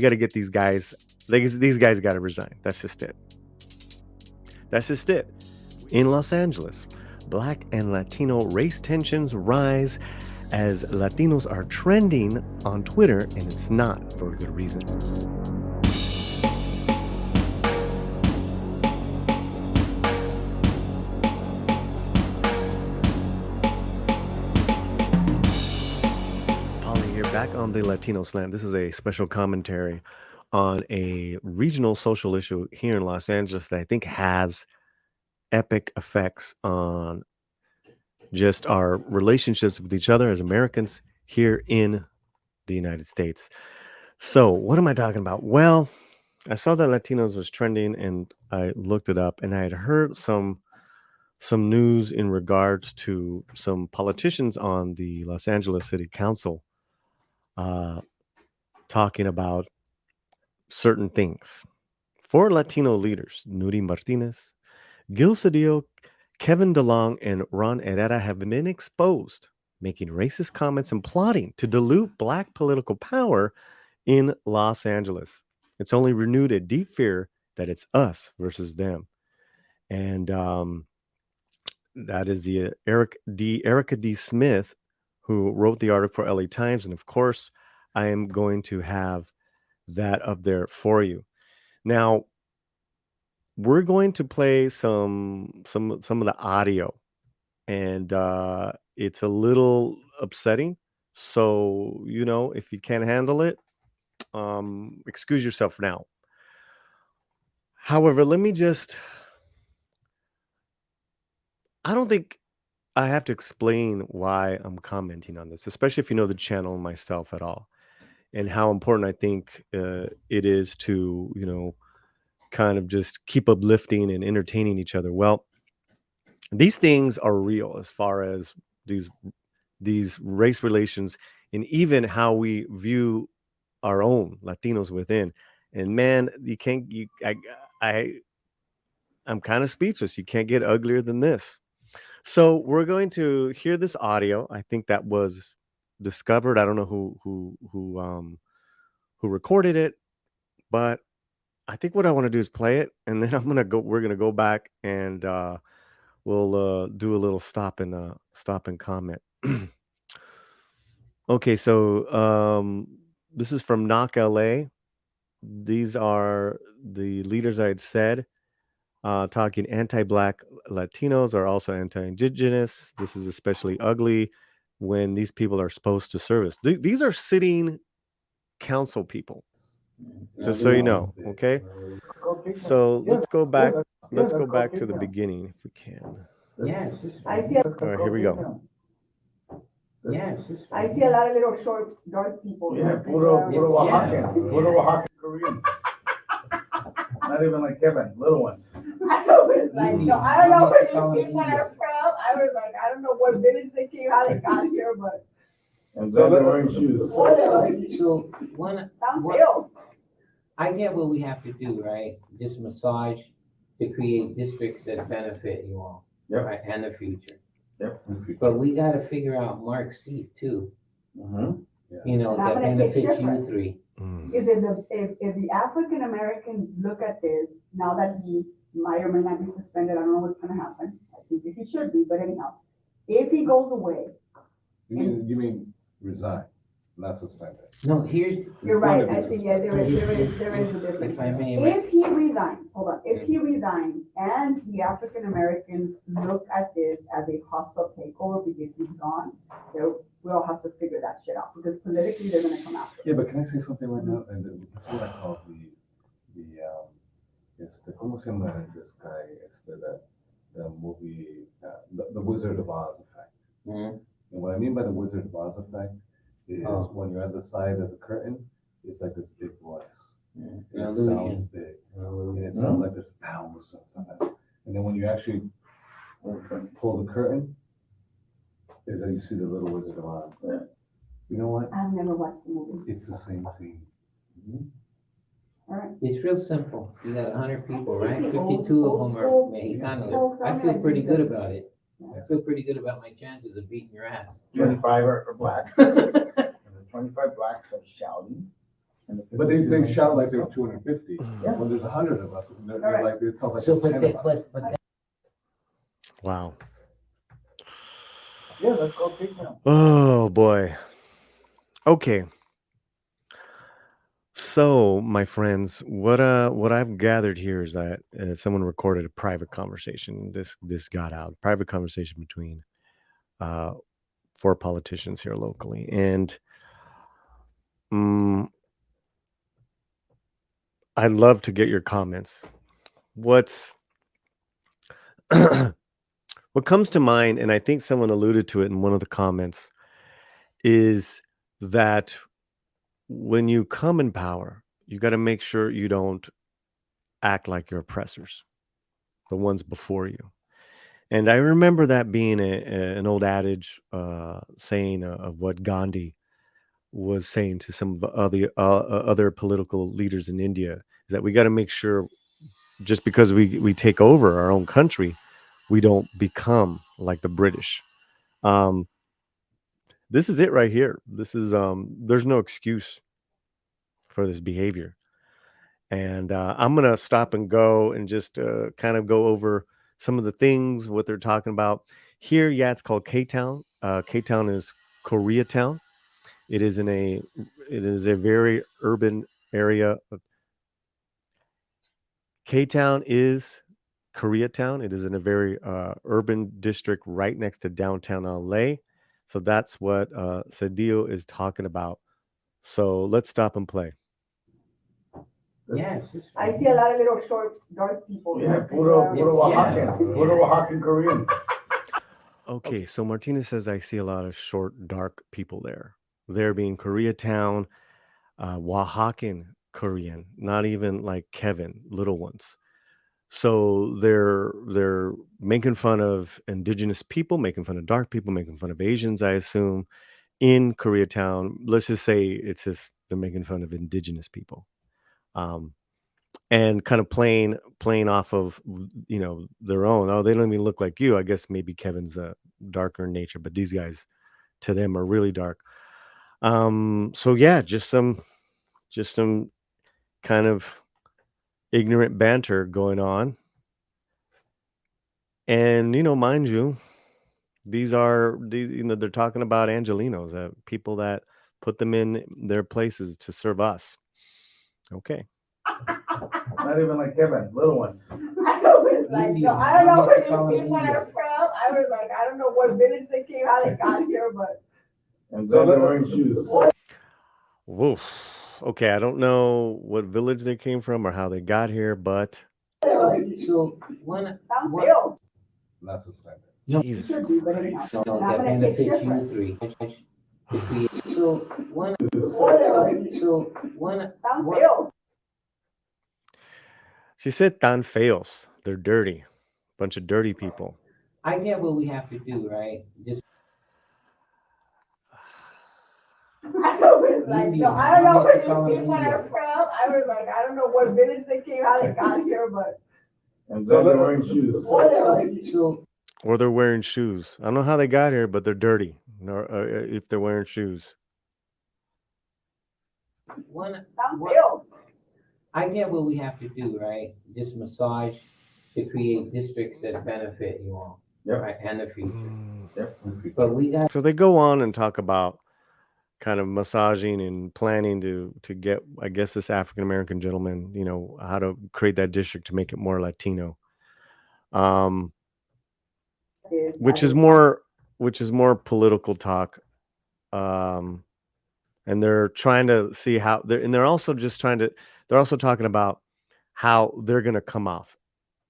got to get these guys. These guys got to resign. That's just it. That's just it. In Los Angeles, Black and Latino race tensions rise as Latinos are trending on Twitter, and it's not for a good reason. Paulie here, back on the Latino Slant. This is a special commentary on a regional social issue here in Los Angeles that I think has epic effects on just our relationships with each other as Americans here in the United States. So, what am I talking about? Well, I saw that Latinos was trending and I looked it up, and I had heard some news in regards to some politicians on the Los Angeles City Council uh, talking about certain things. Four Latino leaders, Nury Martinez, Gil Cedillo, Kevin DeLong, and Ron Herrera, have been exposed making racist comments and plotting to dilute Black political power in Los Angeles. It's only renewed a deep fear that it's us versus them. And that is the Erica D. Smith, who wrote the article for LA Times. And of course, I am going to have that up there for you. Now, we're going to play some of the audio, and it's a little upsetting. So, if you can't handle it, excuse yourself now. However, I don't think I have to explain why I'm commenting on this, especially if you know the channel and myself at all, and how important I think it is to, kind of just keep uplifting and entertaining each other. Well, these things are real as far as these race relations and even how we view our own Latinos within. And man, I'm kind of speechless. You can't get uglier than this. So we're going to hear this audio. I think that was discovered. I don't know who recorded it, but I think what I want to do is play it, and then we're gonna go back and we'll do a little stop and comment. Okay, so this is from Knock LA. These are the leaders I had said. Talking anti-Black Latinos are also anti-Indigenous. This is especially ugly when these people are supposed to service. These are sitting council people, just so you know. Okay, so let's go back. Let's go back to the beginning if we can. Yes. I see. All right, here we go. Yes. I see a lot of little short, dark people. Yeah, puro Oaxacan, puro Oaxacan Koreans. Not even like Kevin, little ones. I was like, no, I don't know where these people are from. I was like, I don't know what village they came, how they got here, but. And then they're wearing shoes. So one, I get what we have to do, right? Just massage to create districts that benefit you all, Yep. right, and the future. Yep. But we got to figure out Mark's seat too. Mm-hmm. You know, And I'm that gonna take benefits you different. three. Is if the African Americans look at this, now that he might or may not be suspended, I don't know what's gonna happen. I think that he should be, but anyhow, if he goes away. You mean resign, not suspended? No, here's. You're right, I think, yeah, there is a difference. If I may. If he resigns, hold on, if he resigns and the African Americans look at this as a hostile takeover because he's gone, we'll have to figure that shit out because politically they're gonna come after. Yeah, but can I say something right now? And this is what I call ¿cómo se llama this guy? The movie, the Wizard of Oz effect. Mm-hmm. And what I mean by the Wizard of Oz effect is when you're at the side of the curtain, it's like this big voice. And it sounds big. And it sounds like there's thousands of them. And then when you actually pull the curtain, is that you see the little Wizard of Oz. Yeah. You know what? I've never watched the movie. It's the same thing. Mm-hmm. All right. It's real simple. You got 100 people, right? I think 52 of them are old Mexicanos. I feel pretty good about it. I feel pretty good about my chances of beating your ass. 25 are for Black. And the 25 Blacks are shouting, But they shout like there were 250. Yeah. When there's 100 of us, they're Correct. like, it sounds like So, there's but 10 of that, us. but Wow. Yeah, let's go take them. Oh boy. Okay. So, my friends, what I've gathered here is that someone recorded a private conversation. This got out. Private conversation between uh 4 politicians here locally, and mm, I'd love to get your comments. What's what comes to mind, and I think someone alluded to it in one of the comments, is that when you come in power, you got to make sure you don't act like your oppressors, the ones before you. And I remember that being an old adage, saying of what Gandhi was saying to some of the other political leaders in India, is that we got to make sure just because we take over our own country, we don't become like the British. Um, this is it right here. This is there's no excuse for this behavior. And I'm gonna stop and go and just kind of go over some of the things what they're talking about here. Yeah, it's called K-Town. K-Town is Koreatown. It is a very urban area. K-Town is Koreatown. It is in a very urban district right next to downtown LA. So that's what Cedillo is talking about. So let's stop and play. yes. I see a lot of little short, dark people. Yeah, puro Yeah. Oaxacan, puro Oaxacan Koreans. Okay, so Martinez says I see a lot of short, dark people there. There being Koreatown, Oaxacan Korean, not even like Kevin, little ones. So they're making fun of indigenous people, making fun of dark people, making fun of Asians, I assume, in Koreatown. Let's just say it's just they're making fun of indigenous people. Um, and kind of playing off of their own. Oh, they don't even look like you. I guess maybe Kevin's darker in nature, but these guys to them are really dark. So yeah, just some kind of ignorant banter going on. And mind you, they're talking about Angelinos, people that put them in their places to serve us. Okay. Not even like Kevin, little ones. I was like, no, I don't know where these people are from. I was like, I don't know what village they came, how they got here, but. And then they're wearing shoes. Woof. Okay, I don't know what village they came from or how they got here, but So one, Down one, feels. Not suspended. No. Jesus Should be, but anyhow. Christ. no, Not that gonna take benefits you different. three. To create, so one, Down feels. She said tan feos. They're dirty. Bunch of dirty people. I get what we have to do, right? Just I was like, no, I don't know where these people are from. I was like, I don't know what village they came, how they got here, but. And then they're wearing shoes. so Or they're wearing shoes. I don't know how they got here, but they're dirty. If they're wearing shoes. one, Down feels. I get what we have to do, right? Just massage to create districts that benefit you all, Yep. right, and the future. Yep. But we got So they go on and talk about kind of massaging and planning to get, I guess, this African American gentleman, how to create that district to make it more Latino. Which is more political talk. And they're trying to see how they're also talking about how they're going to come off,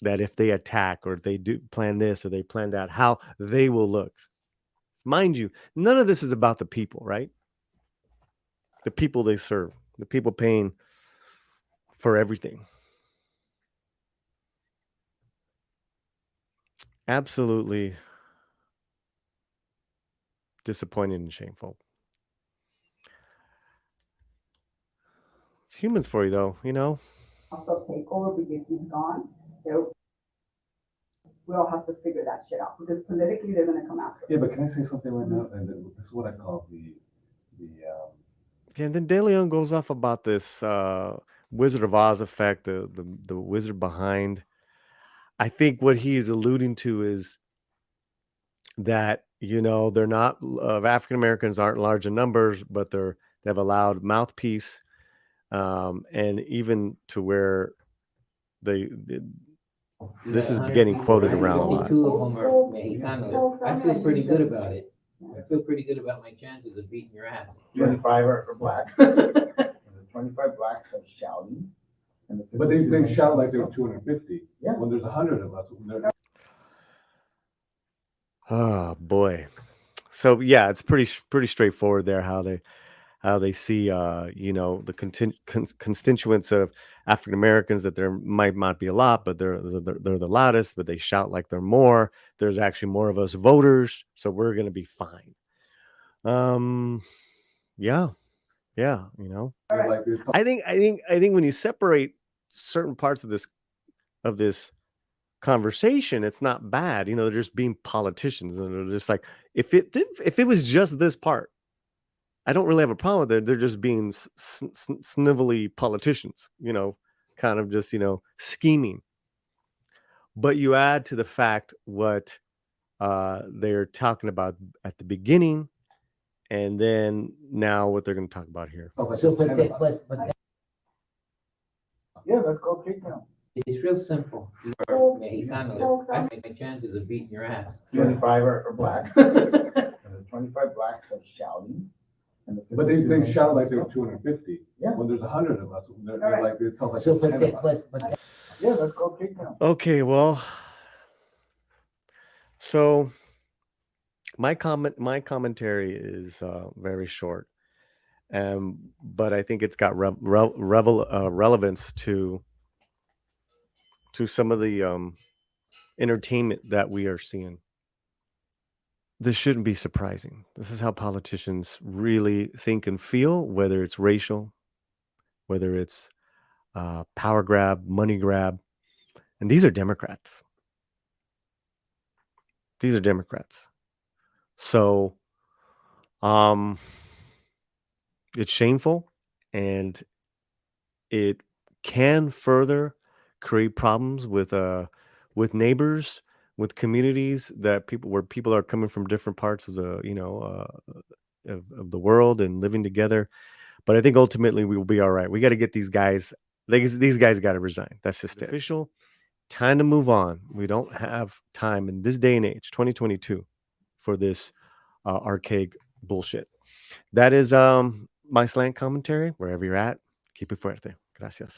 that if they attack or if they do plan this or they plan that, how they will look. Mind you, none of this is about the people, right? The people they serve, the people paying for everything. Absolutely disappointing and shameful. It's humans for you, though, Also take over because he's gone. We all have to figure that shit out because politically they're gonna come after us. Yeah, but can I say something right now? And this is what I call the And then De Leon goes off about this Wizard of Oz effect, the wizard behind. I think what he is alluding to is that, you know, they're not African Americans aren't large in numbers, but they have a loud mouthpiece, and even to where this is getting quoted around a lot. 52 of them are Mexicanos. I feel pretty good about it. I feel pretty good about my chances of beating your ass. 25 are black. And the 25 blacks are shouting. And the But they shout like there were 250. Yeah. When there's 100 of us. Oh boy. So yeah, it's pretty straightforward there how they see you know, the constituents of African Americans, that there might not be a lot, but they're the loudest, but they shout like they're more. There's actually more of us voters, so we're gonna be fine. Yeah, you know. Like it's I think when you separate certain parts of this conversation, it's not bad. You know, they're just being politicians, and they're just like, if it was just this part, I don't really have a problem with it. They're just being snivelly politicians, you know, kind of just, you know, scheming. But you add to the fact what they're talking about at the beginning, and then now what they're going to talk about here. So, but yeah, let's go kick them. it's real simple. You are Mexicanos. I think my chances of beating your ass. 25 are black. And the 25 blacks are shouting. And the But they shout like there were 250. Yeah. When there's 100 of us, they're All right. like it sounds like So, there's 10 of us. but yeah, let's go kick them. Okay, well, so my commentary is very short, but I think it's got relevance to some of the entertainment that we are seeing. This shouldn't be surprising. This is how politicians really think and feel, whether it's racial, whether it's power grab, money grab. And these are Democrats. So it's shameful, and it can further create problems with neighbors, with communities where people are coming from different parts of the, you know, of the world and living together. But I think ultimately we will be all right. We got to get these guys. These guys got to resign. That's just it. Official. Time to move on. We don't have time in this day and age, 2022, for this archaic bullshit. That is my slant commentary. Wherever you're at, keep it fuerte. Gracias.